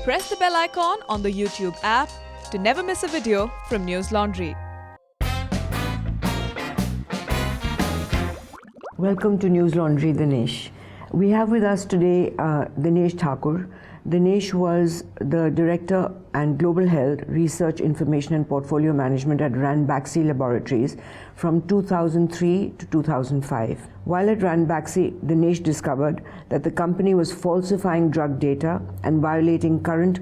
Press the bell icon on the YouTube app to never miss a video from News Laundry. Welcome to News Laundry, Dinesh. We have with us today Dinesh Thakur. Dinesh was the Director and Global Health, Research, Information and Portfolio Management at Ranbaxy Laboratories from 2003 to 2005. While at Ranbaxy, Dinesh discovered that the company was falsifying drug data and violating current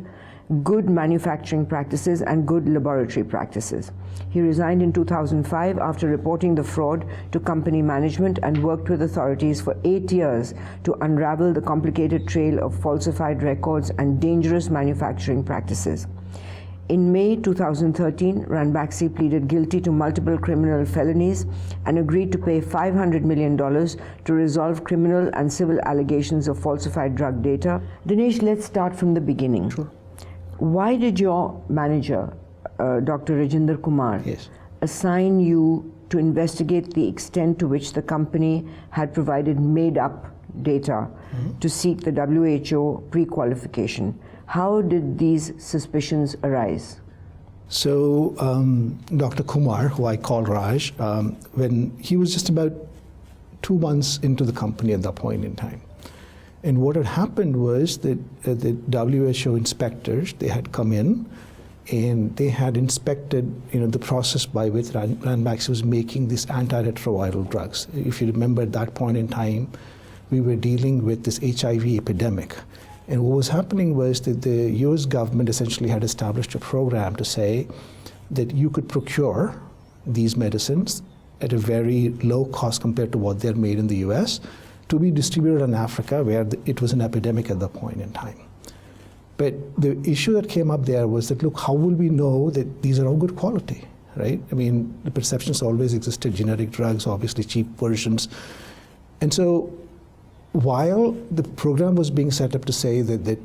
good manufacturing practices and good laboratory practices. He resigned in 2005 after reporting the fraud to company management and worked with authorities for 8 years to unravel the complicated trail of falsified records and dangerous manufacturing practices. In May 2013, Ranbaxy pleaded guilty to multiple criminal felonies and agreed to pay $500 million to resolve criminal and civil allegations of falsified drug data. Dinesh, let's start from the beginning. Sure. Why did your manager, Dr. Rajinder Kumar, assign you to investigate the extent to which the company had provided made-up data to seek the WHO pre-qualification? How did these suspicions arise? So Dr. Kumar, who I call Raj, when he was just about 2 months into the company at that point in time. And what had happened was that the WHO inspectors, they had come in and they had inspected, the process by which Ranbaxy was making these antiretroviral drugs. If you remember at that point in time, we were dealing with this HIV epidemic. And what was happening was that the US government essentially had established a program to say that you could procure these medicines at a very low cost compared to what they're made in the US to be distributed in Africa, where it was an epidemic at that point in time. But the issue that came up there was that, look, how will we know that these are all good quality, right? I mean, the perceptions always existed, generic drugs, obviously cheap versions. And so while the program was being set up to say that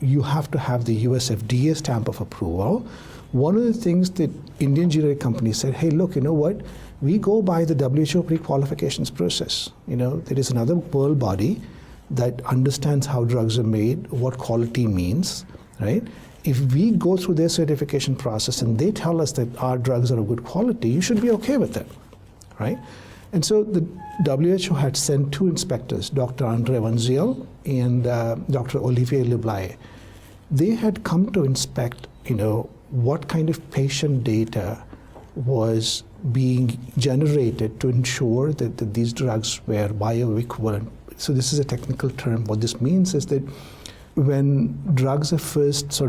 you have to have the US FDA stamp of approval, one of the things that Indian generic companies said, hey, look, you know what? We go by the WHO pre-qualifications process. There is another world body that understands how drugs are made, what quality means, right? If we go through their certification process and they tell us that our drugs are of good quality, you should be okay with that, right? And so the WHO had sent 2 inspectors, Dr. Andre Vanziel and Dr. Olivier Leblaye. They had come to inspect, what kind of patient data was being generated to ensure that these drugs were bioequivalent. So this is a technical term. What this means is that when drugs are first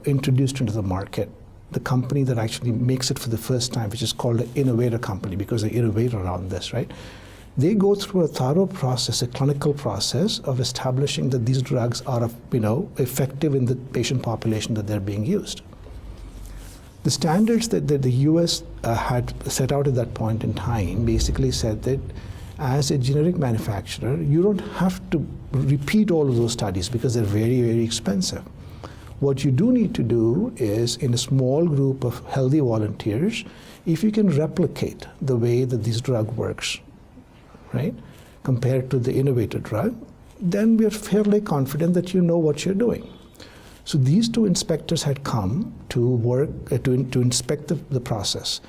introduced into the market, the company that actually makes it for the first time, which is called an innovator company because they innovate around this, right? They go through a thorough process, a clinical process of establishing that these drugs are, effective in the patient population that they're being used. The standards that the US had set out at that point in time basically said that as a generic manufacturer, you don't have to repeat all of those studies because they're very, very expensive. What you do need to do is, in a small group of healthy volunteers, if you can replicate the way that this drug works, right, compared to the innovator drug, then we are fairly confident that you know what you're doing. So these 2 inspectors had come to work to inspect the process.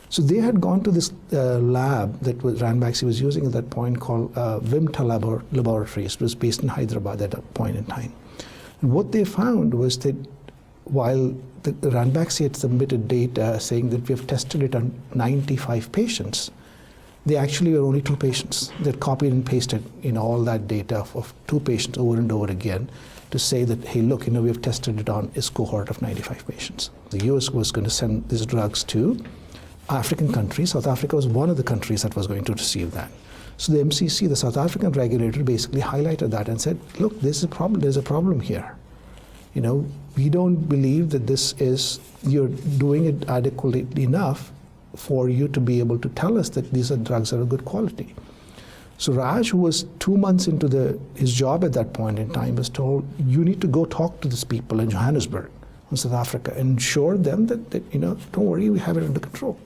So they had gone to this lab that Ranbaxy was using at that point called Vimta Laboratories. It was based in Hyderabad at that point in time. And what they found was that while the Ranbaxy had submitted data saying that we have tested it on 95 patients, they actually were only 2 patients. They copied and pasted all that data of 2 patients over and over again to say that, hey, look, we have tested it on this cohort of 95 patients. The US was going to send these drugs to African countries. South Africa was one of the countries that was going to receive that. So the MCC, the South African regulator, basically highlighted that and said, look, there's a problem here. We don't believe that you're doing it adequately enough for you to be able to tell us that these drugs are of good quality. So Raj, who was 2 months into his job at that point in time, was told, you need to go talk to these people in Johannesburg, in South Africa, and assure them that don't worry, we have it under control.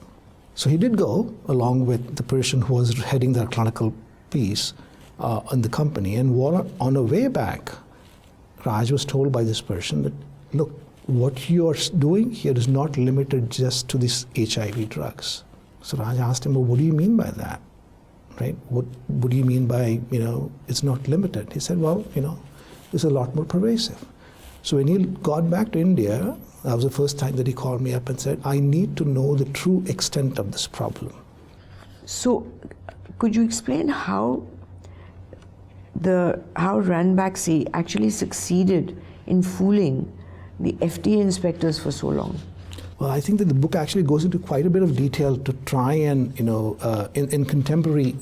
So he did go, along with the person who was heading the clinical piece in the company, and on the way back, Raj was told by this person that, look, what you are doing here is not limited just to these HIV drugs. So Raj asked him, well, what do you mean by that? Right? What do you mean by, it's not limited? He said, well, it's a lot more pervasive. So when he got back to India, that was the first time that he called me up and said, I need to know the true extent of this problem. So could you explain how Ranbaxy actually succeeded in fooling the FDA inspectors for so long? Well, I think that the book actually goes into quite a bit of detail to try and, in contemporary,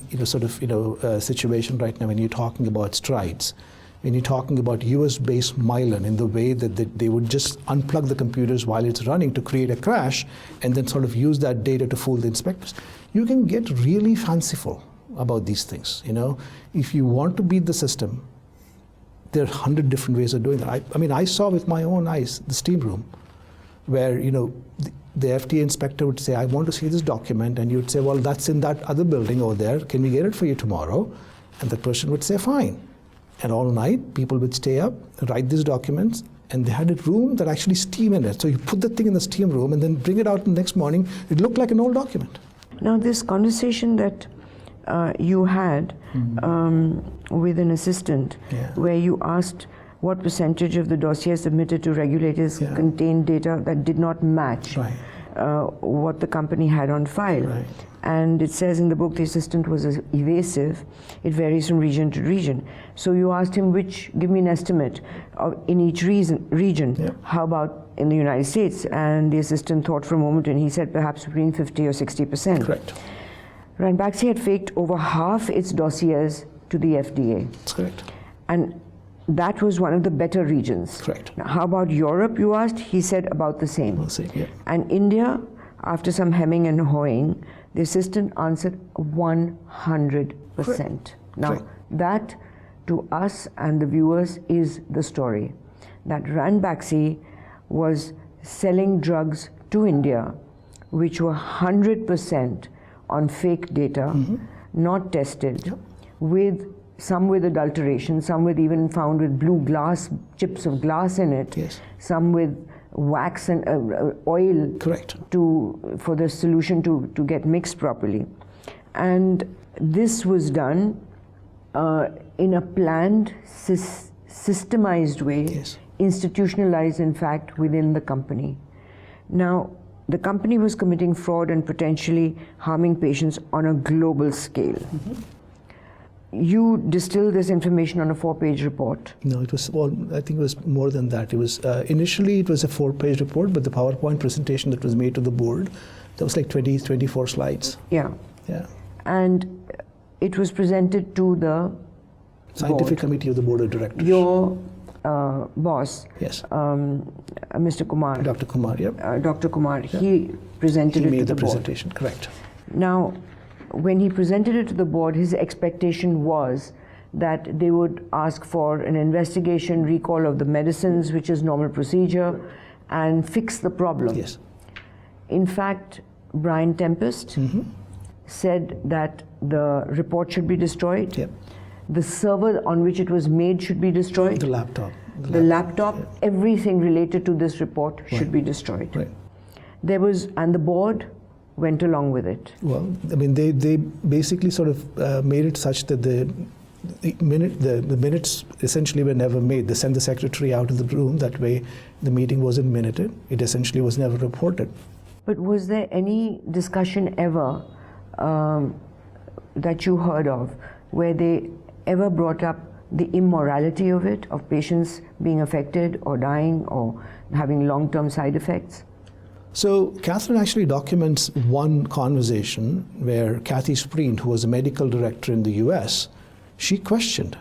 situation right now, when you're talking about strides, when you're talking about US-based myelin, in the way that they would just unplug the computers while it's running to create a crash, and then sort of use that data to fool the inspectors. You can get really fanciful about these things. If you want to beat the system, there are 100 different ways of doing that. I saw with my own eyes the steam room, where the FDA inspector would say, I want to see this document, and you'd say, well, that's in that other building over there, can we get it for you tomorrow? And the person would say, fine. And all night people would stay up, write these documents, and they had a room that actually steam in it. So you put the thing in the steam room and then bring it out the next morning, it looked like an old document. Now this conversation that you had with an assistant, where you asked what percentage of the dossiers submitted to regulators contained data that did not match what the company had on file. Right. And it says in the book the assistant was evasive. It varies from region to region. So you asked him give me an estimate in each region. Yeah. How about in the United States? And the assistant thought for a moment and he said perhaps between 50 or 60%. Correct. Ranbaxy had faked over half its dossiers to the FDA. That's correct. And that was one of the better regions. Correct. Now, how about Europe, you asked? He said about the same. We'll see, yeah. And India, after some hemming and hawing, the assistant answered 100%. Correct. Now, Correct. that to us and the viewers is the story. That Ranbaxy was selling drugs to India, which were 100% on fake data, not tested, with some with adulteration, some with even found with blue glass, chips of glass in it, some with wax and oil Correct. for the solution to get mixed properly. And this was done in a planned, systemized way, institutionalized in fact within the company. Now, the company was committing fraud and potentially harming patients on a global scale. You distilled this information on a 4-page report. No, it was, I think it was more than that. It was, initially it was a 4-page report, but the PowerPoint presentation that was made to the board, that was like 24 slides. Yeah. And it was presented to the Scientific Committee of the Board of Directors. Your boss, Mr. Kumar. Dr. Kumar, Dr. Kumar, he presented it to the board. He made the presentation, correct. Now, when he presented it to the board, his expectation was that they would ask for an investigation, recall of the medicines, which is normal procedure, and fix the problem. Yes. In fact, Brian Tempest said that the report should be destroyed. Yep. The server on which it was made should be destroyed. The laptop. The laptop, everything related to this report should be destroyed. Right. And the board went along with it. Well, I mean, they basically sort of made it such that the minutes essentially were never made. They sent the secretary out of the room. That way, the meeting wasn't minuted. It essentially was never reported. But was there any discussion ever that you heard of where they ever brought up the immorality of it, of patients being affected or dying or having long-term side effects? So Katherine actually documents one conversation where Kathy Spreen, who was a medical director in the US, she questioned,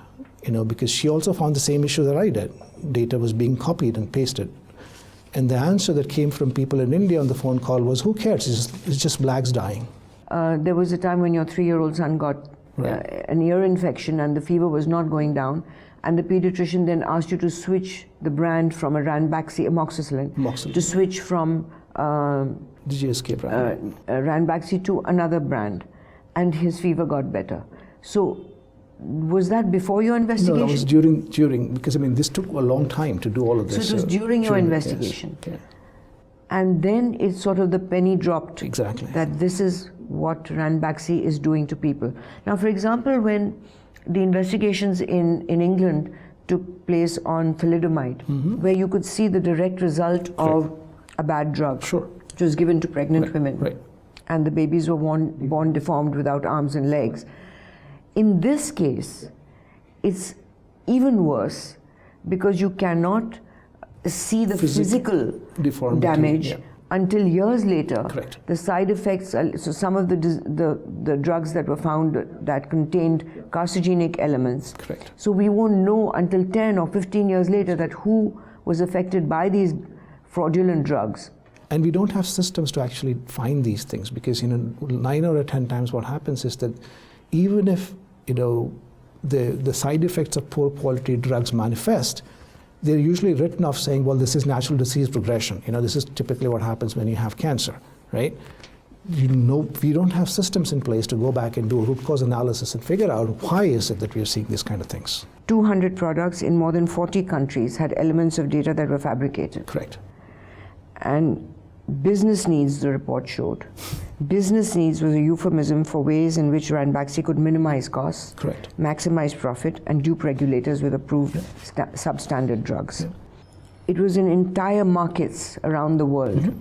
because she also found the same issue that I did. Data was being copied and pasted. And the answer that came from people in India on the phone call was, who cares? It's just blacks dying. There was a time when your 3-year-old son got an ear infection and the fever was not going down, and the pediatrician then asked you to switch the brand from a Ranbaxy, amoxicillin, to switch from the GSK brand. Ranbaxy to another brand, and his fever got better. So Was that before your No, investigation? that was during, because I mean, this took a long time to do all of this. So it was during your investigation. Yes. Yeah. And then it's sort of the penny dropped. Exactly. That this is what Ranbaxy is doing to people. Now, for example, when the investigations in England took place on thalidomide, where you could see the direct result of a bad drug, Sure. which was given to pregnant women, Right. and the babies were born deformed without arms and legs. In this case, it's even worse because you cannot see the physical deformity, damage yeah. until years later. Correct. The side effects, so some of the drugs that were found that contained carcinogenic elements. Correct. So we won't know until 10 or 15 years later that who was affected by these fraudulent drugs. And we don't have systems to actually find these things because 9 out of 10 times what happens is that even if the side effects of poor quality drugs manifest, they're usually written off saying, well, this is natural disease progression. This is typically what happens when you have cancer, right? We don't have systems in place to go back and do a root cause analysis and figure out why is it that we are seeing these kind of things. 200 products in more than 40 countries had elements of data that were fabricated. Correct. And business needs, the report showed. Business needs was a euphemism for ways in which Ranbaxy could minimize costs, Correct. maximize profit, and dupe regulators with approved substandard drugs. Yeah. It was in entire markets around the world.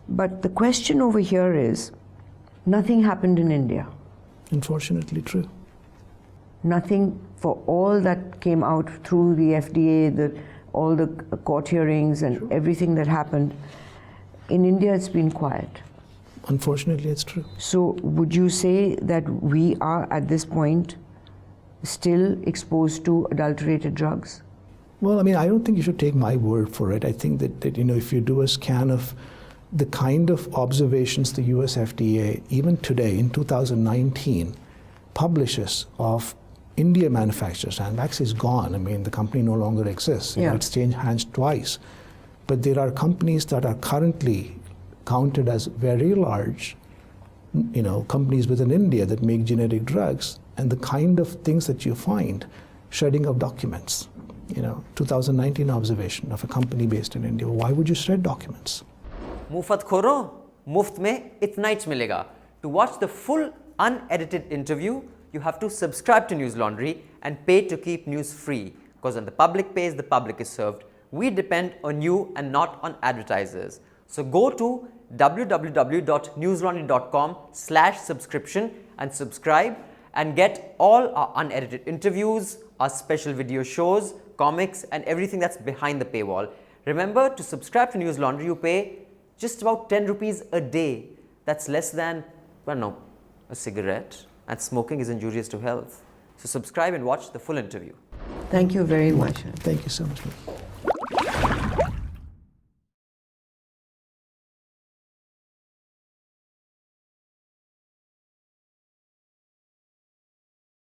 But the question over here is, nothing happened in India. Unfortunately true. Nothing for all that came out through the FDA, all the court hearings and everything that happened. In India, it's been quiet. Unfortunately, it's true. So would you say that we are at this point still exposed to adulterated drugs? Well, I mean, I don't think you should take my word for it. I think that if you do a scan of the kind of observations the US FDA, even today in 2019, publishes of India manufacturers, Ranbaxy is gone. I mean, the company no longer exists. It's changed hands twice. But there are companies that are currently counted as very large, companies within India that make generic drugs, and the kind of things that you find, shredding of documents. 2019 observation of a company based in India. Why would you shred documents? मुफ्त खोरो, मुफ्त में इतना ही मिलेगा. To watch the full unedited interview, you have to subscribe to News Laundry and pay to keep news free. Because when the public pays, the public is served. We depend on you and not on advertisers. So go to www.newslaundry.com/subscription and subscribe and get all our unedited interviews, our special video shows, comics, and everything that's behind the paywall. Remember, to subscribe to News Laundry, you pay just about 10 rupees a day. That's less than, a cigarette. And smoking is injurious to health. So subscribe and watch the full interview. Thank you very much. Thank you so much.